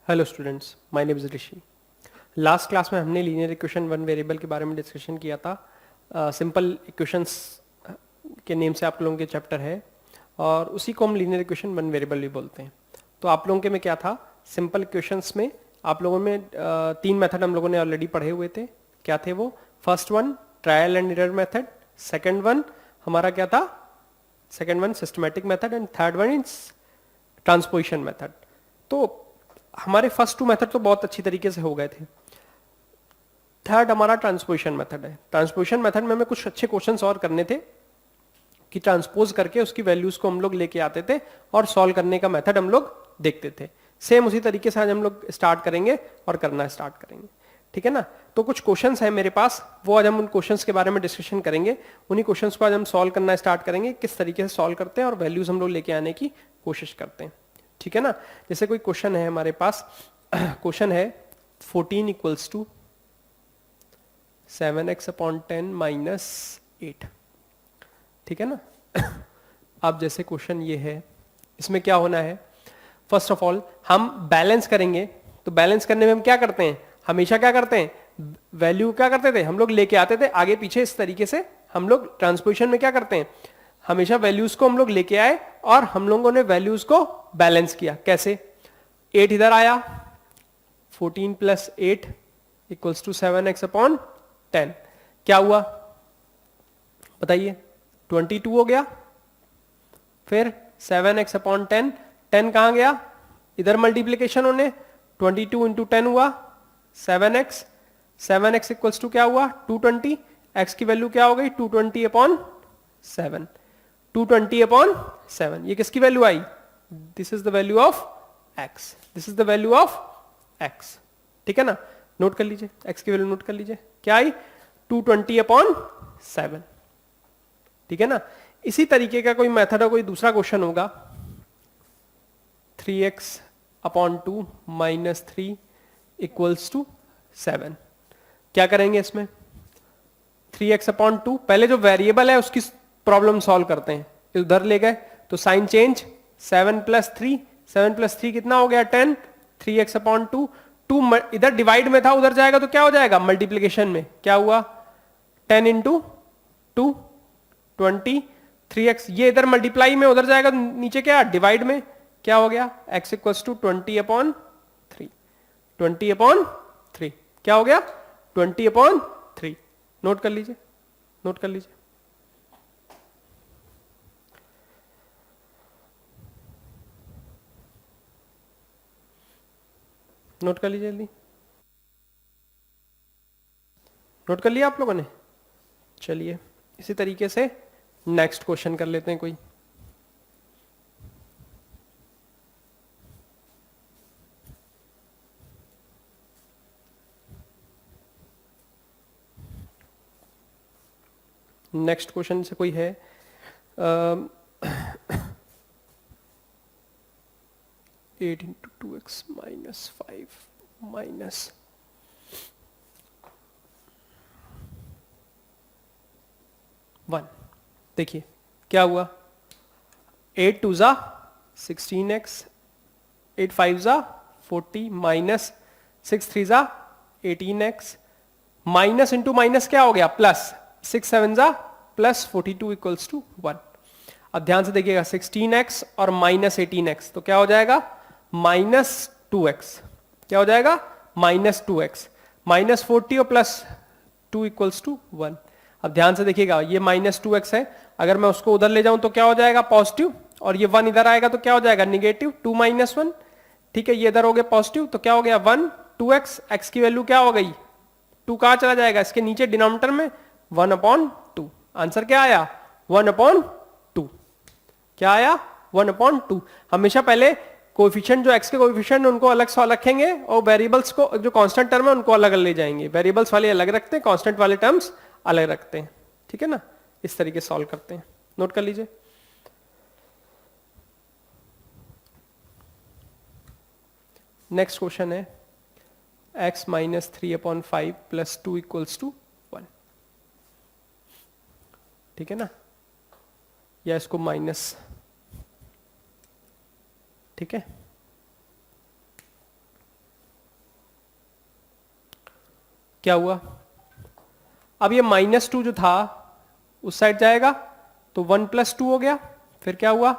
Hello students, my name is Rishi. Last class में हमने linear equation one variable के बारे में डिस्कशन किया था। सिंपल इक्वेशंस के नेम से आप लोगों के चैप्टर है और उसी को हम लीनियर इक्वेशन वन वेरिएबल भी बोलते हैं। तो आप लोगों के में क्या था, सिंपल इक्वेशंस में आप लोगों में तीन मेथड हम लोगों ने ऑलरेडी पढ़े हुए थे। क्या थे वो? First one trial and error method, second one हमारा क्या था, second one systematic method and third one is transposition method. तो हमारे फर्स्ट टू मेथड तो बहुत अच्छी तरीके से हो गए थे। थर्ड हमारा ट्रांसपोजिशन मेथड है। ट्रांसपोजिशन मेथड में हमें कुछ अच्छे क्वेश्चंस और करने थे कि ट्रांसपोज करके उसकी वैल्यूज को हम लोग लेके आते थे और सॉल्व करने का मेथड हम लोग देखते थे। सेम उसी तरीके से आज हम लोग स्टार्ट करेंगे और करना स्टार्ट करेंगे, ठीक है ना। तो कुछ क्वेश्चंस हैं मेरे पास, वो आज हम उन क्वेश्चंस के बारे में डिस्कशन करेंगे। उन्हीं क्वेश्चंस को आज हम सॉल्व करना स्टार्ट करेंगे, किस तरीके से सॉल्व करते हैं और वैल्यूज हम लोग लेके आने की कोशिश करते हैं, ठीक है ना। जैसे कोई क्वेश्चन है हमारे पास, क्वेश्चन है 14 इक्वल्स टू 7x/10 माइनस 8, ठीक है ना। अब जैसे क्वेश्चन ये है, इसमें क्या होना है, फर्स्ट ऑफ ऑल हम बैलेंस करेंगे। तो बैलेंस करने में हम क्या करते हैं, हमेशा क्या करते हैं, वैल्यू क्या करते थे हम लोग लेके आते थे आगे पीछे। इस तरीके से हम लोग ट्रांसपोजिशन में क्या करते हैं, हमेशा वैल्यूज को हम लोग लेके आए और हम लोगों ने वैल्यूज को बैलेंस किया। कैसे? 8 इधर आया, 14 प्लस 8 इक्वल्स टू 7x/10, क्या हुआ बताइए, 22 हो गया। फिर 7x/10, 10 कहां गया, इधर मल्टीप्लीकेशन होने, 22 इंटू 10 हुआ 7x, 7x इक्वल्स टू क्या हुआ 220, x की वैल्यू क्या हो गई 220/7, 220/7। ये किसकी value I, this is the value of x, this is the value of x, ठीक है ना। नोट कर लीजिए, x की वैल्यू नोट कर लीजिए, क्या आई 220/7, ठीक है ना। इसी तरीके का कोई मेथड हो, कोई दूसरा क्वेश्चन होगा 3x/2 माइनस 3 इक्वल्स टू 7। क्या करेंगे इसमें, 3x/2 पहले जो वेरिएबल है उसकी प्रॉब्लम सॉल्व करते हैं। उधर ले गए तो साइन चेंज, 7 प्लस 3, 7 प्लस 3 कितना हो गया 10, 3x/2, 2 इधर डिवाइड में था उधर जाएगा तो क्या हो जाएगा मल्टीप्लीकेशन में, क्या हुआ 10 इंटू 2 20, 3x ये इधर मल्टीप्लाई में उधर जाएगा तो नीचे क्या डिवाइड में, क्या हो गया x इक्वल्स टू 20/3, 20/3 क्या हो गया 20/3। नोट कर लीजिए, नोट कर लीजिए। नोट कर लीजिए जल्दी, नोट कर लिया आप लोगों ने। चलिए इसी तरीके से नेक्स्ट क्वेश्चन कर लेते हैं कोई। नेक्स्ट क्वेश्चन से कोई है 8 इंटू 2x माइनस 5 माइनस 1। देखिए क्या हुआ, 8 2 जा 16x, 8 5 जा 40 माइनस 6 3 जा 18x, माइनस इंटू माइनस क्या हो गया प्लस, 6 7 जा प्लस 42 इक्वल्स टू 1। अब ध्यान से देखिएगा 16x और माइनस 18x तो क्या हो जाएगा माइनस 2x, क्या हो जाएगा माइनस 2x, माइनस 40 और प्लस 2 इक्वल्स टू 1। अब ध्यान से देखिएगा ये माइनस 2x है, अगर मैं उसको उधर ले जाऊं तो क्या हो जाएगा पॉजिटिव, और ये 1 इधर आएगा तो क्या हो जाएगा निगेटिव 2 माइनस 1, ठीक है। ये इधर हो गया पॉजिटिव तो क्या हो गया 1, 2x, x की वैल्यू क्या हो गई 2 कहां चला जाएगा इसके नीचे डिनोमिनेटर में 1/2। आंसर क्या आया 1/2, क्या आया 1/2। हमेशा पहले कोएफिशिएंट जो x के कोएफिशिएंट उनको अलग से रखेंगे और वेरिएबल्स को जो कांस्टेंट टर्म है उनको अलग ले जाएंगे, वेरिएबल्स वाले अलग रखते हैं, कांस्टेंट वाले टर्म्स अलग रखते हैं, ठीक है ना। इस तरीके से सॉल्व करते हैं, नोट कर लीजिए। नेक्स्ट क्वेश्चन है x minus 3/5 plus 2 equals to 1, ठीक है ना, या इसको माइनस, ठीक है। क्या हुआ, अब ये -2 जो था उस साइड जाएगा तो 1 + 2 हो गया, फिर क्या हुआ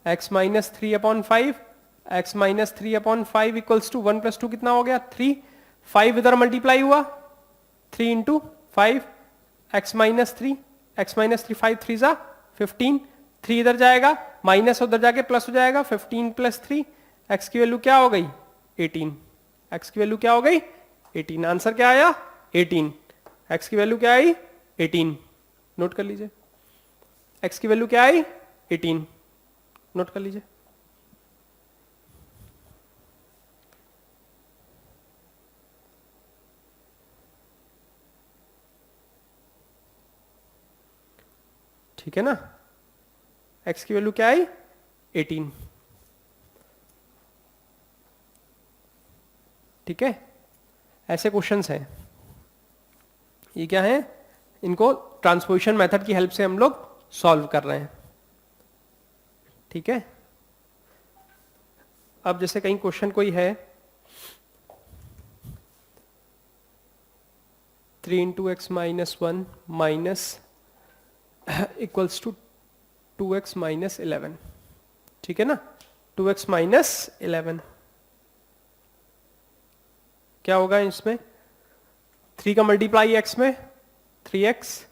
x - 3/5, x - 3/5 इक्वल्स टू 1 + 2 कितना हो गया 3, 5 इधर मल्टीप्लाई हुआ 3 × 5 x - 3, x - 3 5 3 ज़ा 15, 3 इधर जाएगा माइनस उधर जाके प्लस हो जाएगा 15 + 3, x की वैल्यू क्या हो गई 18, x की वैल्यू क्या हो गई 18, आंसर क्या आया 18, x की वैल्यू क्या आई 18, नोट कर लीजिए, x की वैल्यू क्या आई 18, नोट कर लीजिए। ठीक है ना, x की वैल्यू क्या आई 18, ठीक है। ऐसे क्वेश्चंस हैं, ये क्या है, इनको ट्रांसपोजिशन मेथड की हेल्प से हम लोग सॉल्व कर रहे हैं, ठीक है। अब जैसे कहीं क्वेश्चन कोई है 3 × x - 1 minus equals to 2x - 11, ठीक है ना, 2x - 11 क्या होगा इसमें, 3 का मल्टीप्लाई x में 3x,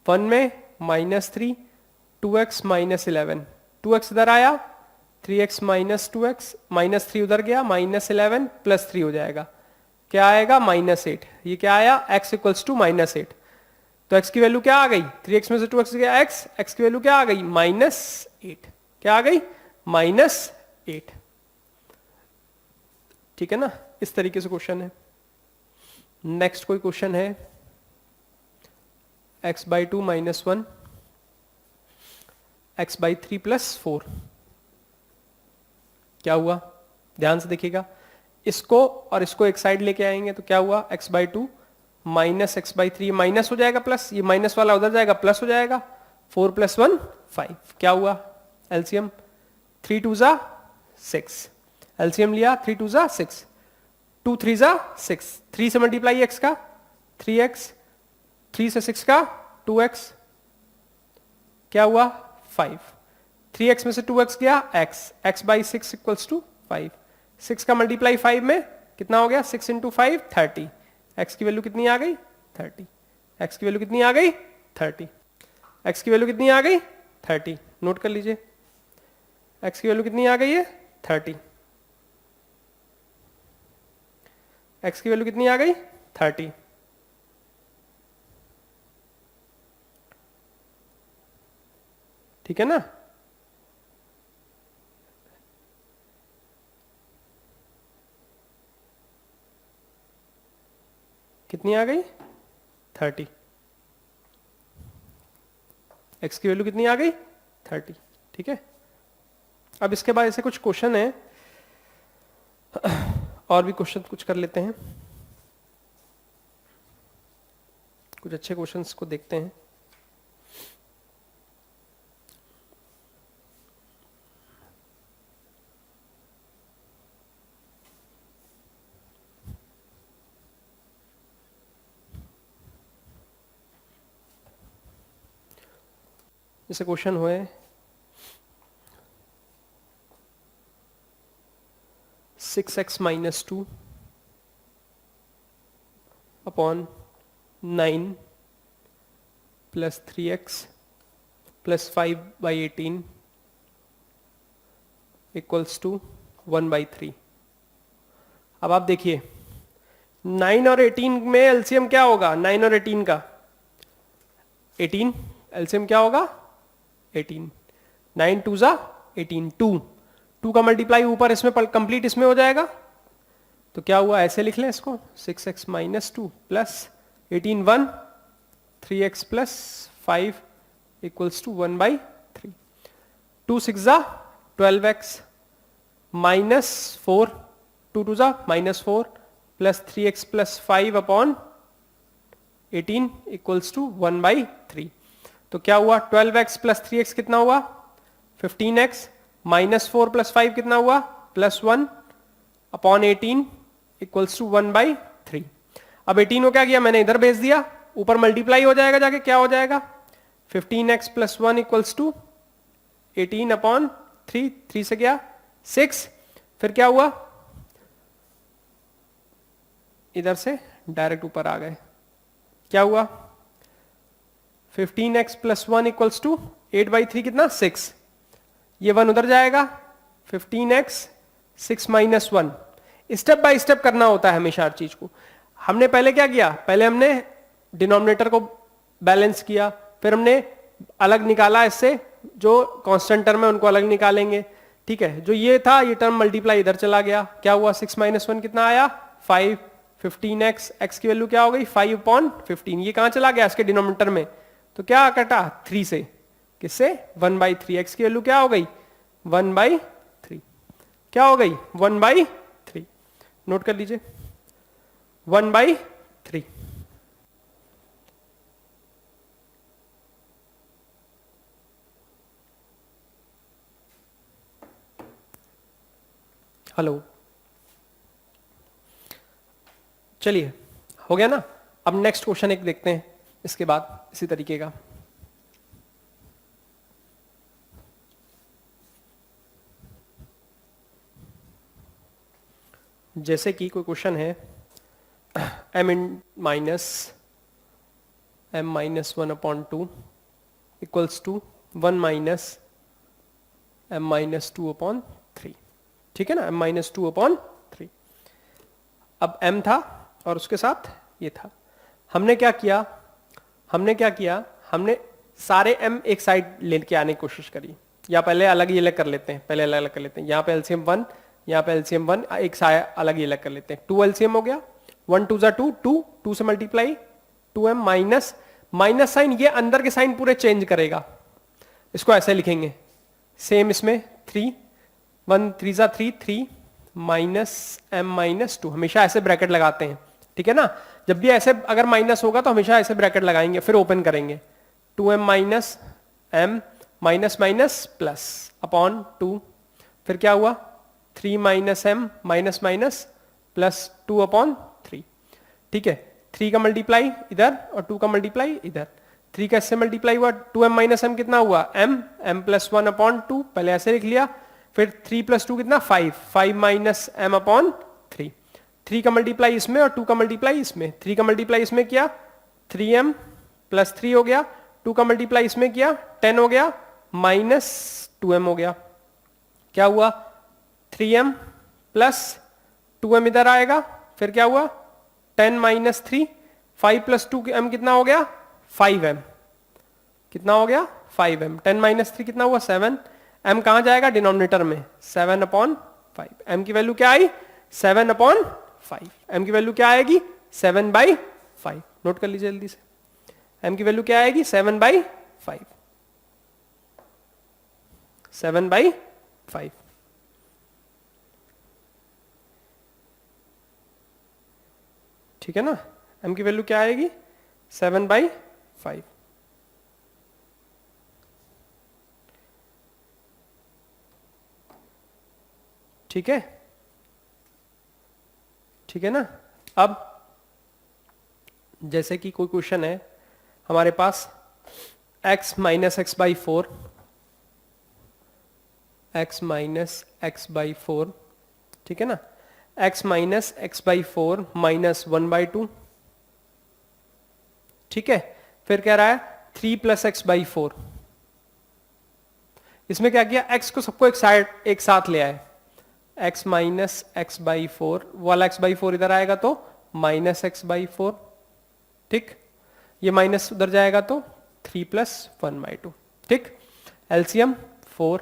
1 में -3, 2x - 11, 2x इधर आया 3x - 2x, -3 उधर गया -11 + 3 हो जाएगा, क्या आएगा -8, ये क्या आया x इक्वल्स टू -8, तो x की वैल्यू क्या आ गई 3x में से 2x गया x की वैल्यू क्या आ गई -8, क्या आ गई -8, ठीक है ना। इस तरीके से क्वेश्चन है। नेक्स्ट कोई क्वेश्चन है x/2 - 1 x/3 + 4, क्या हुआ, ध्यान से देखिएगा, इसको और इसको एक साइड लेके आएंगे तो क्या हुआ x/2 - x/3 माइनस हो जाएगा प्लस, ये माइनस वाला उधर जाएगा प्लस हो जाएगा, 4 + 1 5, क्या हुआ एलसीएम 3 2 ज़ा 6, एलसीएम लिया 3 2 ज़ा 6, 2 3 ज़ा 6, 3 से मल्टीप्लाई x का 3x, 3 से 6 का 2x, क्या हुआ 5, 3x में से 2x गया x/6 इक्वल्स टू 5, 6 का मल्टीप्लाई 5 में कितना हो गया 6 × 5 30, x की वैल्यू कितनी आ गई 30, x की वैल्यू कितनी आ गई 30, x की वैल्यू कितनी आ गई 30, नोट कर लीजिए, x की वैल्यू कितनी आ गई है 30, x की वैल्यू कितनी आ गई 30, ठीक है ना। कितनी आ गई 30, x की वैल्यू कितनी आ गई 30, ठीक है। अब इसके बाद ऐसे कुछ क्वेश्चन है, और भी क्वेश्चन कुछ कर लेते हैं, कुछ अच्छे क्वेश्चंस को देखते हैं। जैसे क्वेश्चन हुए 6x - 2 upon 9 + 3x + 5/18 equals to 1/3। अब आप देखिए 9 और 18 में एलसीएम क्या होगा, 9 और 18 का 18, एलसीएम क्या होगा 18, 9 2 ज़ा 18, 2 का मल्टीप्लाई ऊपर इसमें कंप्लीट इसमें हो जाएगा, तो क्या हुआ ऐसे लिख लें इसको 6x - 2 + 18 1, 3x + 5 इक्वल्स टू 1/3, 2 6 ज़ा 12x -4, 2 2 ज़ा -4 + 3x + 5 अपॉन 18 इक्वल्स टू 1/3, तो क्या हुआ 12x + 3x कितना हुआ 15x, -4 + 5 कितना हुआ +1 अपॉन 18 इक्वल्स टू 1/3। अब 18 को क्या किया मैंने, इधर भेज दिया, ऊपर मल्टीप्लाई हो जाएगा जाके, क्या हो जाएगा 15x plus 1 equals to 18 upon 3, 3 से गया 6, फिर क्या हुआ, इधर से डायरेक्ट ऊपर आ गए, क्या हुआ 15x प्लस 1 इक्वल्स टू 8/3 कितना 6, ये 1 उधर जाएगा, 15x 6 minus 1। Step by step करना होता है हमेशा हर चीज को। हमने पहले क्या किया, पहले हमने डिनोमिनेटर को बैलेंस किया, फिर हमने अलग निकाला इससे, जो कांस्टेंट टर्म है उनको अलग निकालेंगे, ठीक है। जो ये था ये टर्म मल्टीप्लाई इधर चला गया, क्या हुआ 6 माइनस 1 कितना आया 5, 15x, x की वैल्यू क्या हो गई 5/15, ये कहां चला गया इसके डिनोमिनेटर में, तो क्या कटा 3 से, किससे 1/3, x की वैल्यू क्या हो गई 1/3, क्या हो गई 1/3, नोट कर लीजिए 1/3। हेलो, चलिए हो गया ना। अब नेक्स्ट क्वेश्चन एक देखते हैं इसके बाद इसी तरीके का। जैसे कि कोई क्वेश्चन है m-1/2 इक्वल्स टू 1-m-2/3, ठीक है ना, m-2/3। अब m था और उसके साथ ये था, हमने क्या किया, हमने सारे m एक साइड लेके आने की कोशिश करी, या पहले अलग ही अलग कर लेते हैं, यहाँ पे एलसीएम 1, यहाँ पे एलसीएम 1, एक अलग ही अलग कर लेते हैं, 2 एलसीएम हो गया, 1 2 जा 2, 2 से मल्टीप्लाई 2m माइनस साइन, ये अंदर के साइन पूरे चेंज करेगा, इसको ऐसे लिखेंगे, सेम इसमें 3, 1 3 जा 3, 3 -m-2, हमेशा ऐसे ब्रैकेट लगाते हैं, ठीक है ना। जब भी ऐसे अगर माइनस होगा तो हमेशा ऐसे ब्रैकेट लगाएंगे, फिर ओपन करेंगे, 2m minus m minus minus plus upon 2, फिर क्या हुआ 3 -m माइनस माइनस प्लस 2/3, ठीक है। 3 का मल्टीप्लाई इधर और 2 का मल्टीप्लाई इधर, 3 का इससे मल्टीप्लाई हुआ, 2m माइनस m कितना हुआ m प्लस 1/2, पहले ऐसे लिख लिया, फिर 3 प्लस 2 कितना 5, 5 माइनस m/3, 3 का मल्टीप्लाई इसमें और 2 का मल्टीप्लाई इसमें, 3 का मल्टीप्लाई इसमें किया 3m प्लस 3 हो गया, 2 का मल्टीप्लाई इसमें किया 10 हो गया माइनस 2m हो गया, क्या हुआ 3m प्लस 2m इधर आएगा, फिर क्या हुआ 10 माइनस 3, 5 प्लस 2m कितना हो गया 5m, कितना हो गया 5m, 10 माइनस 3 कितना हुआ 7, m कहां जाएगा डिनोमिनेटर में 7/5, m की वैल्यू क्या आई 7/5, m की वैल्यू क्या आएगी 7/5, नोट कर लीजिए जल्दी से, m की वैल्यू क्या आएगी 7/5, 7/5, ठीक है ना, m की वैल्यू क्या आएगी 7/5, ठीक है, ठीक है ना। अब जैसे कि कोई क्वेश्चन है हमारे पास x minus x/4, x minus x/4, ठीक है ना, x माइनस x/4 माइनस 1/2, ठीक है, फिर कह रहा है 3 प्लस x/4, इसमें क्या किया x को सबको एक साथ ले आए, x माइनस x/4 वाला x/4 इधर आएगा तो माइनस x/4, ठीक, ये माइनस उधर जाएगा तो 3 प्लस 1/2, ठीक, एलसीएम 4,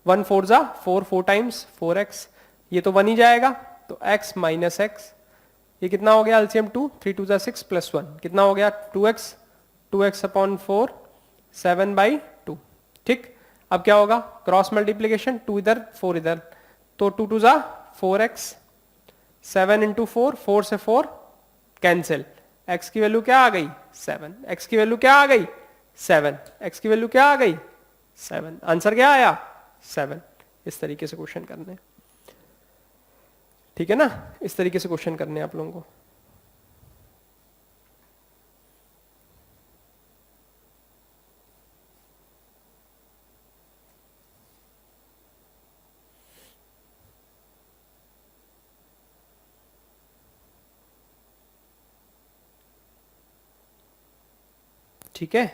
1 4 जा 4, 4 टाइम्स 4x, ये तो 1 ही जाएगा, तो x माइनस x, ये कितना हो गया एलसीएम 2, 3 2 जा 6 प्लस 1 कितना हो गया 2x, 2x/4 7/2, ठीक। अब क्या होगा क्रॉस मल्टीप्लीकेशन, 2 इधर 4 इधर, तो 2 2 जा 4x, 7 इंटू 4, 4 से 4 कैंसिल, x की वैल्यू क्या आ गई 7, x की वैल्यू क्या आ गई 7, x की वैल्यू क्या आ गई 7, आंसर क्या आया 7। इस तरीके से क्वेश्चन करने हैं, ठीक है ना, इस तरीके से क्वेश्चन करने हैं आप लोगों को। ठीक है।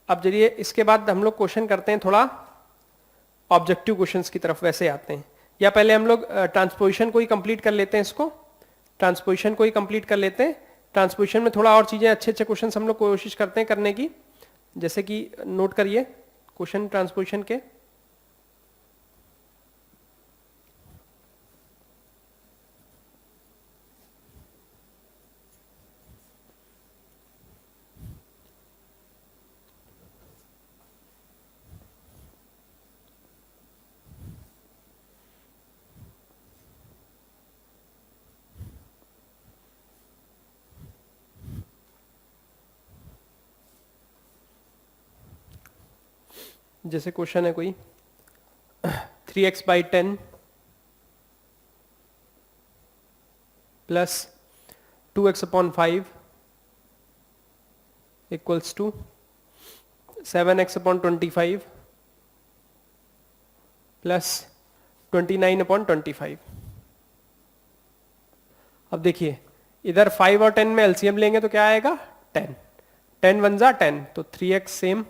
अब चलिए इसके बाद हम लोग क्वेश्चन करते हैं, थोड़ा ऑब्जेक्टिव क्वेश्चंस की तरफ वैसे आते हैं, या पहले हम लोग ट्रांसपोजिशन को ही कंप्लीट कर लेते हैं, इसको ट्रांसपोजिशन को ही कंप्लीट कर लेते हैं। ट्रांसपोजिशन में थोड़ा और चीजें अच्छे अच्छे क्वेश्चन हम लोग कोशिश करते हैं करने की, जैसे कि नोट करिए क्वेश्चन ट्रांसपोजिशन के। जैसे क्वेश्चन है कोई 3x/10 plus 2x/5 equals to 7x/25 plus 29/25। अब देखिए इधर 5 और 10 में एलसीएम लेंगे तो क्या आएगा 10, 10 1 जा 10, तो 3x सेम,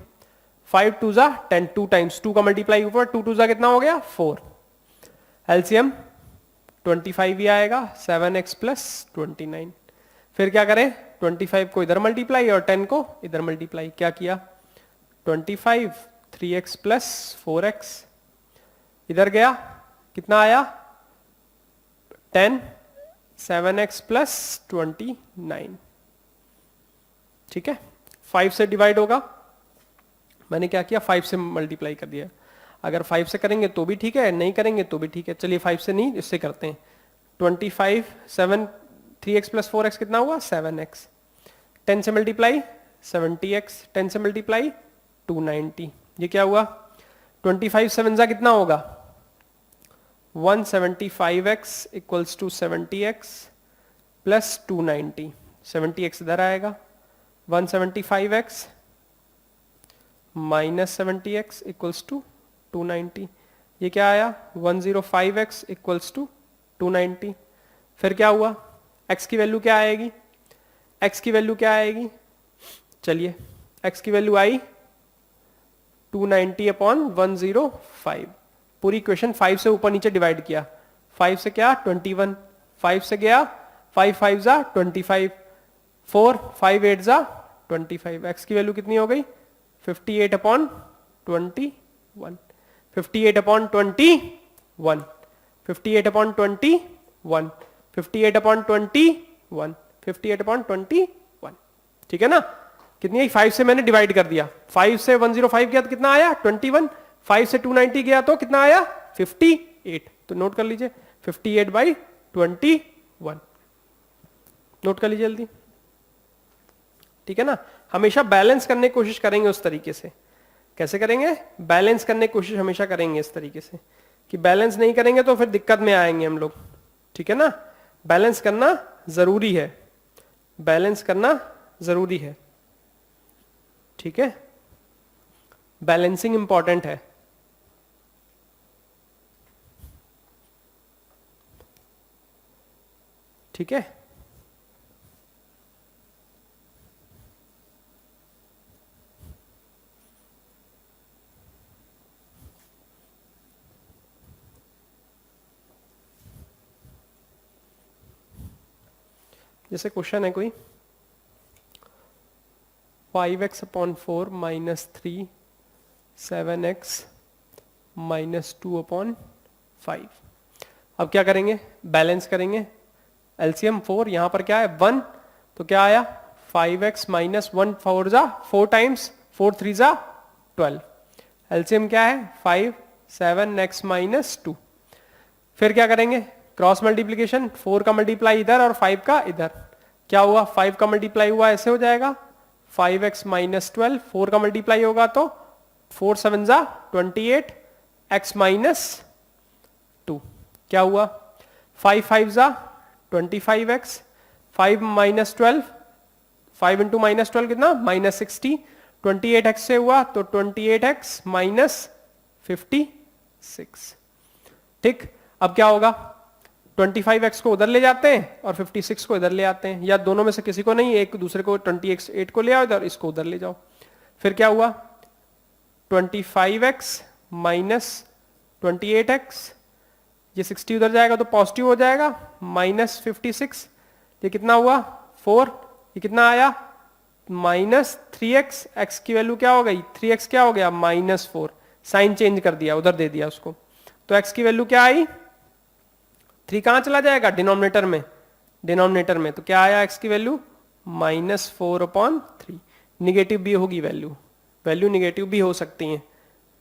5 2 जा 10, 2 टाइम्स 2 का मल्टीप्लाई ऊपर, 2 2 जा कितना हो गया 4, एलसीएम 25 ही आएगा, 7x प्लस 29। फिर क्या करें, 25 को इधर मल्टीप्लाई और 10 को इधर मल्टीप्लाई, क्या किया 25 3x प्लस 4x, इधर गया कितना आया 10 7x प्लस 29, ठीक है। 5 से डिवाइड होगा, मैंने क्या किया 5 से मल्टीप्लाई कर दिया, अगर 5 से करेंगे तो भी ठीक है, नहीं करेंगे तो भी ठीक है। चलिए 5 से नहीं, इससे करते हैं। 25 7 3x प्लस 4x कितना हुआ 7x, 10 से मल्टीप्लाई 70x, 10 से मल्टीप्लाई 290, ये क्या हुआ 25 7 जा कितना होगा 175x equals to 70x plus 290, 70x इधर आएगा, 175x minus 70x equals to 290, ये क्या आया 105x इक्वल्स टू 290। फिर क्या हुआ x की वैल्यू क्या आएगी, x की वैल्यू क्या आएगी, चलिए x की वैल्यू आई 290/105। पूरी इक्वेशन 5 से ऊपर नीचे डिवाइड किया, 5 से क्या 21, 5 से गया 5 5 जा 25, 4 5 8 जा 25, x की वैल्यू कितनी हो गई 58/21, 58/21, 58/21, 58/21, 58/21, ठीक है ना। कितनी आई 5 से मैंने डिवाइड कर दिया, 5 से 105 गया तो कितना आया 21, 5 से 290 गया तो कितना आया 58, तो नोट कर लीजिए 58/21, नोट कर लीजिए जल्दी, ठीक है ना। हमेशा बैलेंस करने की कोशिश करेंगे उस तरीके से, कैसे करेंगे बैलेंस करने की कोशिश हमेशा करेंगे इस तरीके से, कि बैलेंस नहीं करेंगे तो फिर दिक्कत में आएंगे हम लोग, ठीक है ना। बैलेंस करना जरूरी है, बैलेंस करना जरूरी है, ठीक है, बैलेंसिंग इंपॉर्टेंट है। ठीक है, जैसे क्वेश्चन है कोई 5x/4 माइनस 3 7x माइनस 2/5। अब क्या करेंगे बैलेंस करेंगे, एलसीएम 4, यहां पर क्या है 1, तो क्या आया 5x माइनस 1 4 जा 4 टाइम्स 4 3 जा 12, एलसीएम क्या है 5 7x माइनस 2। फिर क्या करेंगे क्रॉस मल्टीप्लीकेशन, 4 का मल्टीप्लाई इधर और 5 का इधर, क्या हुआ 5 का मल्टीप्लाई हुआ ऐसे हो जाएगा 5x माइनस 12, 4 का मल्टीप्लाई होगा तो 4 7 जा 28 x माइनस 2, क्या हुआ 5 5 जा 25x, 5 माइनस 12, 5 इंटू माइनस 12 कितना माइनस 60, 28x से हुआ तो 28x माइनस 56, ठीक। अब क्या होगा 25x को उधर ले जाते हैं और 56 को इधर ले आते हैं, या दोनों में से किसी को नहीं, एक दूसरे को 28 को ले आओ इधर, इसको उधर ले जाओ। फिर क्या हुआ, 25x माइनस 28x, ये 60 उधर जाएगा तो पॉजिटिव हो जाएगा, माइनस 56, ये कितना हुआ 4, ये कितना आया माइनस 3x, x की वैल्यू क्या हो गई 3x, क्या हो गया -4, साइन चेंज कर दिया उधर दे दिया उसको, तो x की वैल्यू क्या आई 3, कहां चला जाएगा डिनोमिनेटर में, डिनोमिनेटर में, तो क्या आया x की वैल्यू -4/3। निगेटिव भी होगी वैल्यू, वैल्यू निगेटिव भी हो सकती है,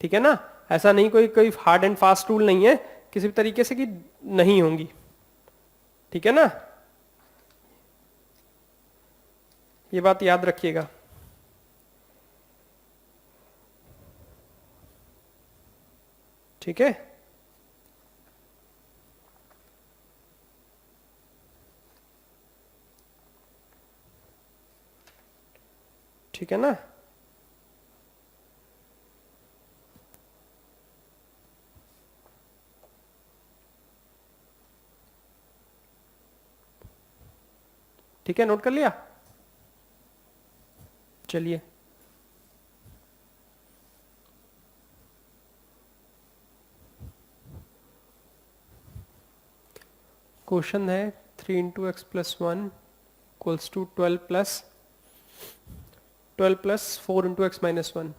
ठीक है ना, ऐसा नहीं कोई कोई हार्ड एंड फास्ट रूल नहीं है किसी भी तरीके से कि नहीं होंगी, ठीक है ना, ये बात याद रखिएगा। ठीक है, ठीक है ना, ठीक है, नोट कर लिया। चलिए क्वेश्चन है 3 into x plus 1 equals to 12 plus 4 into x minus 1।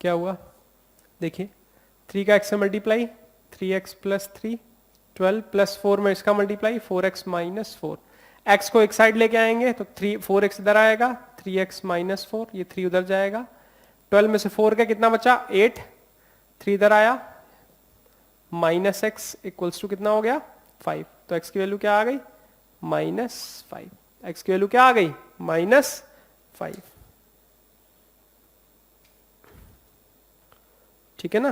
क्या हुआ देखिए, 3 का x से मल्टीप्लाई 3x प्लस 3, 12 प्लस 4 में इसका मल्टीप्लाई 4x माइनस 4, x को एक साइड लेके आएंगे तो 4x इधर आएगा, 3x माइनस 4, ये 3 उधर जाएगा, 12 में से 4 का कितना बचा 8, 3 इधर आया, माइनस एक्स इक्वल्स टू कितना हो गया 5, तो x की वैल्यू क्या आ गई -5, x की वैल्यू क्या आ गई -5, ठीक है ना।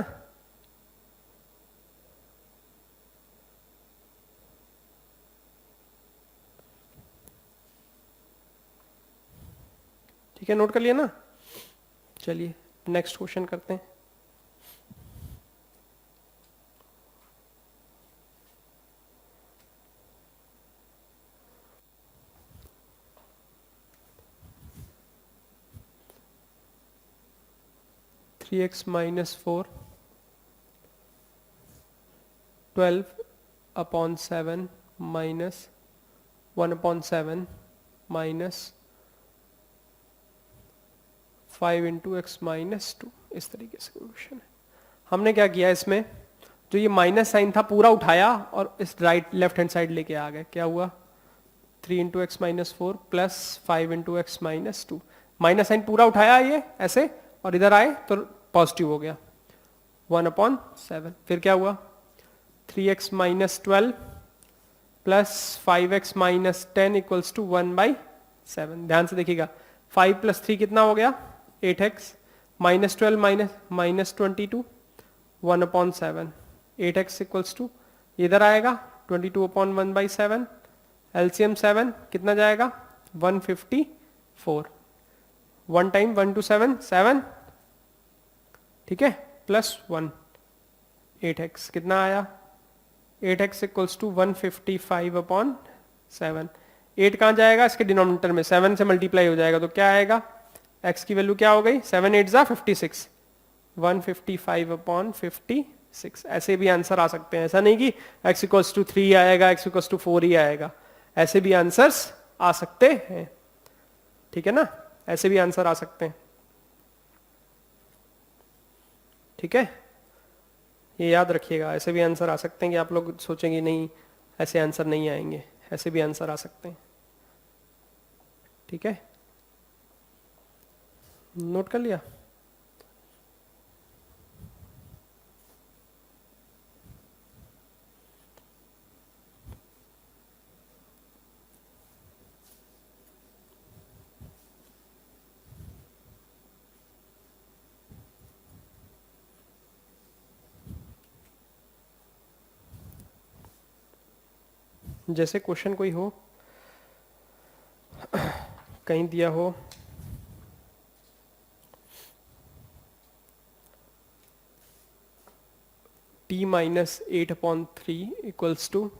ठीक है, नोट कर लिया ना। चलिए नेक्स्ट क्वेश्चन करते हैं। Three x minus 4 12/7 minus 1/7 minus 5 into x minus 2, इस तरीके से क्वेश्चन है। हमने क्या किया इसमें, जो ये माइनस साइन था पूरा उठाया और इस राइट लेफ्ट हैंड साइड लेके आ गए, क्या हुआ 3 into x minus 4 plus 5 into x minus 2, minus sign पूरा उठाया ये ऐसे और इधर आए तो पॉजिटिव हो गया 1/7। फिर क्या हुआ 3x minus 12 plus 5x minus 10 equals to 1/7। ध्यान से देखिएगा 5 प्लस 3 कितना हो गया 8x, minus 12 minus 22 1/7, 8x equals to इधर आएगा 22/1/7, एलसीएम 7 कितना जाएगा 154, 1 टाइम 1 to 7 7, ठीक है, प्लस 1, 8x कितना आया 8x इक्वल्स टू 155/7, 8 कहाँ जाएगा इसके डिनोमिनेटर में, 7 से मल्टीप्लाई हो जाएगा तो क्या आएगा x की वैल्यू क्या हो गई 7 8 जा 56, 155/56। ऐसे भी आंसर आ सकते हैं, ऐसा नहीं कि x इक्वल्स टू 3 आएगा, x इक्वल्स टू 4 ही आएगा, ऐसे भी आंसर्स आ सकते हैं, ठीक है ना, ऐसे भी आंसर आ सकते हैं, ठीक है, ये याद रखिएगा, ऐसे भी आंसर आ सकते हैं कि आप लोग सोचेंगे नहीं ऐसे आंसर नहीं आएंगे, ऐसे भी आंसर आ सकते हैं, ठीक है, नोट कर लिया। जैसे क्वेश्चन कोई हो कहीं दिया हो t minus 8/3 equals to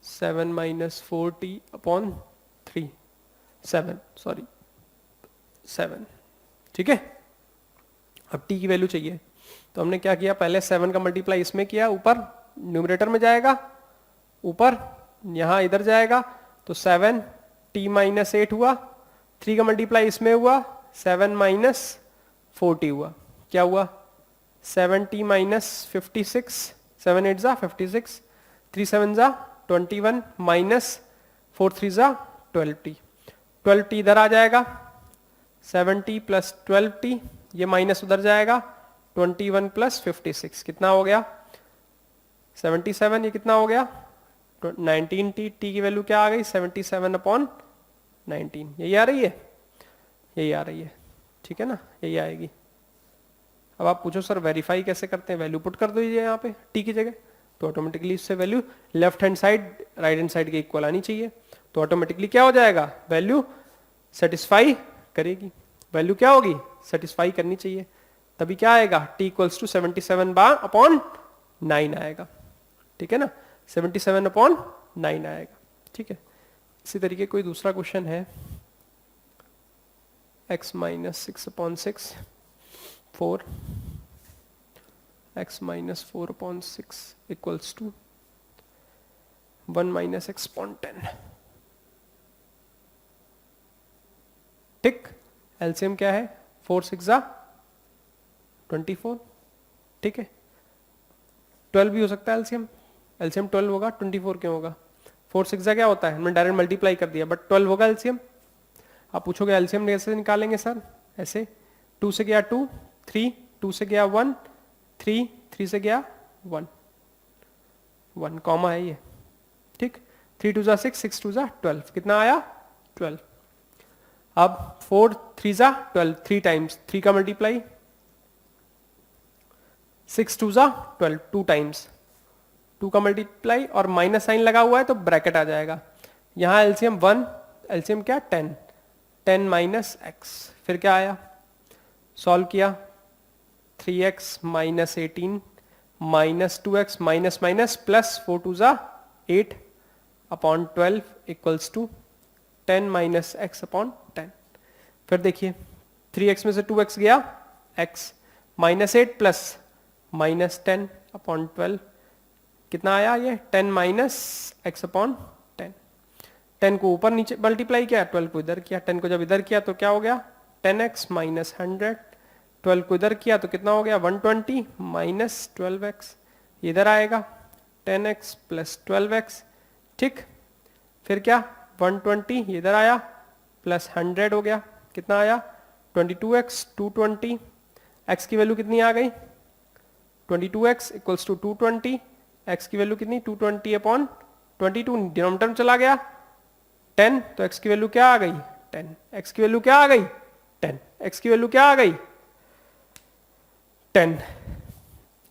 7 minus 4t/3 7 ठीक है। अब t की वैल्यू चाहिए तो हमने क्या किया, पहले 7 का मल्टीप्लाई इसमें किया, ऊपर न्यूमरेटर में जाएगा, ऊपर यहां इधर जाएगा, तो 7 t माइनस 8 हुआ, 3 का मल्टीप्लाई इसमें हुआ, 7 माइनस 4t हुआ, क्या हुआ 7t माइनस 56, 7 8 जा 56, 3 7 जा 21 माइनस 4 3 जा 12t, 12t इधर आ जाएगा, 7t प्लस 12t, ये माइनस उधर जाएगा, 21 प्लस 56 कितना हो गया 77, ये कितना हो गया 19t, t की वैल्यू क्या आ गई 77/19, यही आ रही है, यही आ रही है, ठीक है ना, यही आएगी। अब आप पूछो सर वेरीफाई कैसे करते हैं, वैल्यू पुट कर दीजिए यहाँ पे t की जगह, तो ऑटोमेटिकली इससे value left hand side right hand side के इक्वल आनी चाहिए, तो ऑटोमेटिकली क्या हो जाएगा, वैल्यू सेटिस्फाई करेगी, वैल्यू क्या होगी सेटिस्फाई करनी चाहिए, तभी क्या आएगा t इक्वल्स टू 77/9 आएगा, ठीक है ना, 77/9 आएगा, ठीक है। इसी तरीके कोई दूसरा क्वेश्चन है, x minus 6/6 4 x minus 4/6 equals to 1 minus x/10, ठीक, एलसीएम क्या है 4 6 24, ठीक है, 12 भी हो सकता है एलसीएम, एलसीएम 12 होगा, 24 क्यों होगा, 4 6 क्या होता है, हमने डायरेक्ट मल्टीप्लाई कर दिया, बट 12 होगा एलसीएम। आप पूछोगे एलसीएम कैसे निकालेंगे सर, ऐसे 2 से गया 2 3, 2 से गया 1 3, 3 से गया 1 1 कॉमा है ये, ठीक, 3 2 जा 6 6 2 जा 12, कितना आया 12। अब 4 3 जा 12, 3 टाइम्स, 3 का मल्टीप्लाई, 6 2 जा 12, 2 टाइम्स, 2 का मल्टीप्लाई और माइनस साइन लगा हुआ है तो ब्रैकेट आ जाएगा, यहां एलसीएम 1, एलसीएम क्या 10, 10 माइनस एक्स, फिर क्या आया, सॉल्व किया 3x minus 18 minus 2x minus minus plus 4 2 जा 8/12 equals to 10 minus x upon 10। फिर देखिए 3x में से 2x गया, x माइनस 8 प्लस माइनस 10/12 कितना आया, ये 10 माइनस एक्स अपॉन 10, 10 को ऊपर नीचे मल्टीप्लाई किया, 12 को इधर किया, 10 को जब इधर किया तो क्या हो गया 10x माइनस 100, 12 को इधर किया तो कितना हो गया 120 माइनस 12x, इधर आएगा 10x प्लस 12x, ठीक, फिर क्या 120 इधर आया प्लस 100 हो गया, कितना आया 22x 220, x की वैल्यू कितनी आ गई 22x इक्वल्स टू 220, x की वैल्यू कितनी 220/22, डिनोमिनेटर में चला गया 10, तो x की वैल्यू क्या आ गई 10, x की वैल्यू क्या आ गई 10, x की वैल्यू क्या आ गई 10,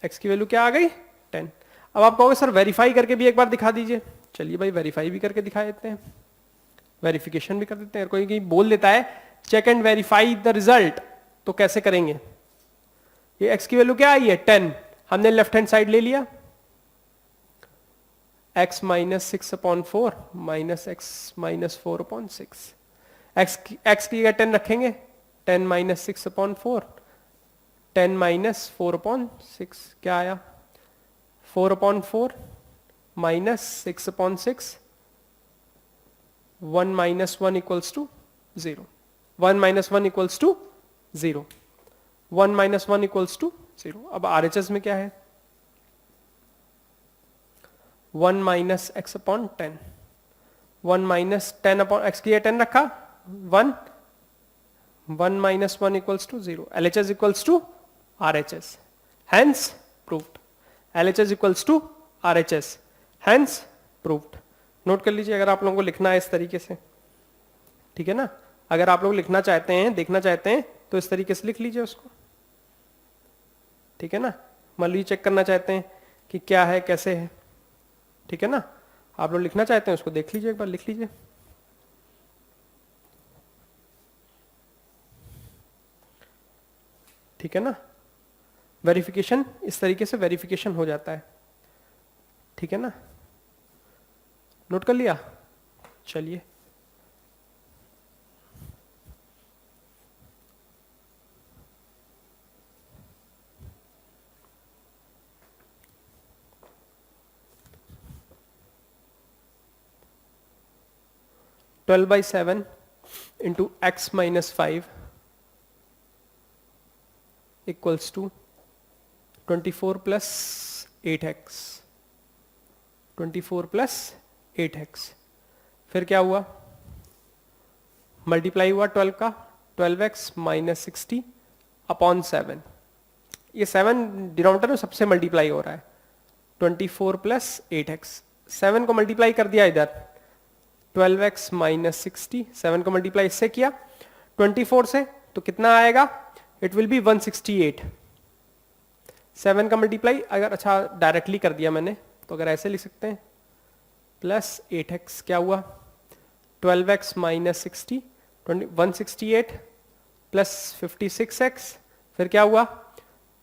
x की वैल्यू क्या आ गई 10। अब आप कहोगे सर वेरीफाई करके भी एक बार दिखा दीजिए, चलिए भाई वेरीफाई भी करके दिखा देते हैं, वेरिफिकेशन भी कर देते हैं, कोई बोल देता है check and verify the result, तो कैसे करेंगे, ये x की वैल्यू क्या आई है 10, हमने लेफ्ट हैंड साइड ले लिया, x minus 6/4 minus x minus 4/6, x की जगह 10 रखेंगे, 10 माइनस 6/4, 10 माइनस 4/6 क्या आया 4/4 minus 6/6, 1 minus 1 equals to 0, 1 minus 1 equals to 0, 1 minus 1 equals to 0। अब आरएचएस में क्या है 1 minus x upon 10, 1 minus 10 upon x की 10 रखा 1, 1 minus 1 equals to 0, LHS equals to RHS, hence proved, LHS equals to RHS, hence proved. Note कर लीजिए अगर आप लोगों को लिखना है इस तरीके से, ठीक है ना, अगर आप लोग लिखना चाहते हैं देखना चाहते हैं तो इस तरीके से लिख लीजिए उसको, ठीक है ना, मान लीजिए चेक करना चाहते हैं कि क्या है कैसे है, ठीक है ना, आप लोग लिखना चाहते हैं उसको देख लीजिए एक बार, लिख लीजिए, ठीक है ना। वेरिफिकेशन इस तरीके से वेरिफिकेशन हो जाता है, ठीक है ना, नोट कर लिया। चलिए twelve by seven into x minus 5 equals to 24 plus 8x, 24 plus 8x, फिर क्या हुआ, मल्टीप्लाई हुआ 12 का, 12x माइनस 60 अपॉन 7, ये 7 डिनोमिनेटर में सबसे मल्टीप्लाई हो रहा है, 24 प्लस 8x, 7 को मल्टीप्लाई कर दिया इधर, 12x माइनस 60, 7 को मल्टीप्लाई इससे किया 24 से, तो कितना आएगा, इट विल बी 168। 7 का मल्टीप्लाई अगर अच्छा डायरेक्टली कर दिया मैंने, तो अगर ऐसे लिख सकते हैं, प्लस 8x क्या हुआ, 12x माइनस 60, 168 प्लस 56x, फिर क्या हुआ,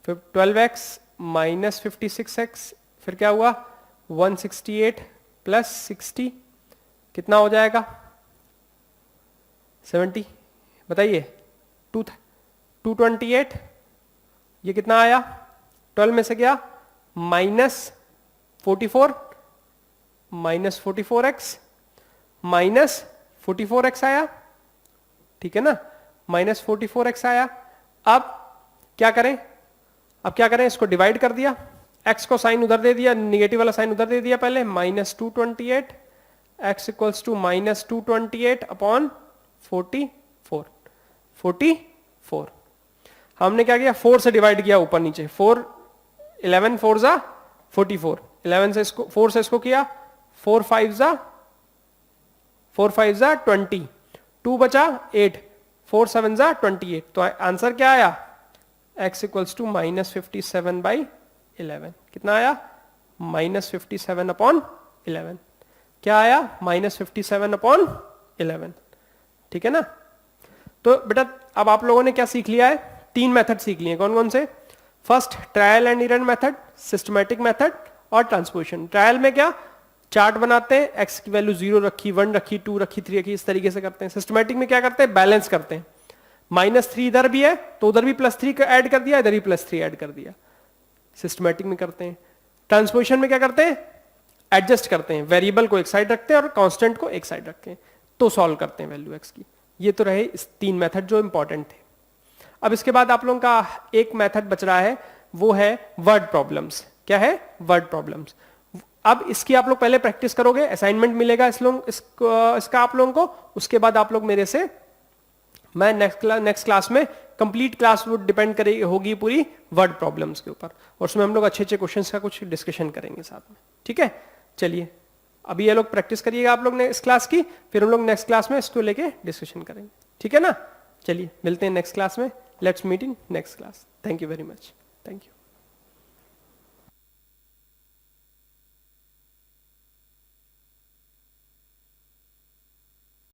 12x माइनस 56x, फिर क्या हुआ, 168 प्लस 60 कितना हो जाएगा, 70, बताइए, 228, ये कितना आया, 12 में से गया minus 44, minus 44x, minus 44x आया, ठीक है ना, माइनस 44x आया। अब क्या करें, अब क्या करें, इसको डिवाइड कर दिया, x को साइन उधर दे दिया, निगेटिव वाला साइन उधर दे दिया पहले, minus 228, x equals to minus 228 upon 44, 44, हमने क्या किया, 4 से डिवाइड किया ऊपर नीचे, 4 11 4 जा 44, 11 से इसको 4 से इसको किया, 4 5 जा 20, 2 बचा 8, 4 7 जा 28, तो आंसर क्या आया, x equals to minus 57 by 11, कितना आया, माइनस 57 अपॉन 11, क्या आया, माइनस 57 अपॉन 11, ठीक है ना। तो बेटा अब आप लोगों ने क्या सीख लिया है, 3 मेथड सीख लिए, कौन कौन से, first trial and error method, systematic method और ट्रांसपोजिशन। ट्रायल में क्या, चार्ट बनाते हैं, x की वैल्यू 0 रखी, 1 रखी, 2 रखी, 3 रखी, इस तरीके से करते हैं। सिस्टमैटिक में क्या करते हैं, बैलेंस करते हैं, -3 इधर भी है तो उधर भी +3 ऐड कर दिया, इधर भी +3 ऐड कर दिया, सिस्टमैटिक में करते हैं। ट्रांसपोजिशन में क्या करते हैं, एडजस्ट करते हैं, वेरिएबल को एक साइड रखते हैं और कांस्टेंट को एक साइड रखते हैं, तो सॉल्व करते हैं वैल्यू x की। ये तो रहे इस 3 मेथड जो इंपॉर्टेंट थे। अब इसके बाद आप लोगों का एक मेथड बच रहा है, वो है वर्ड प्रॉब्लम्स। क्या है, वर्ड प्रॉब्लम्स। अब इसकी आप लोग पहले प्रैक्टिस करोगे, असाइनमेंट मिलेगा इसका आप लोगों को, उसके बाद आप लोग मेरे से, मैं नेक्स्ट क्लास में कंप्लीट क्लास वो डिपेंड करेगी, होगी पूरी वर्ड प्रॉब्लम्स के ऊपर, और उसमें हम लोग अच्छे अच्छे क्वेश्चंस का कुछ डिस्कशन करेंगे साथ में, ठीक है। चलिए अभी ये लोग प्रैक्टिस करिएगा आप लोग ने इस क्लास की, फिर हम लोग नेक्स्ट क्लास में इसको लेके डिस्कशन करेंगे, ठीक है ना। चलिए मिलते हैं नेक्स्ट क्लास में, let's meet in next class. Thank you very much, thank you.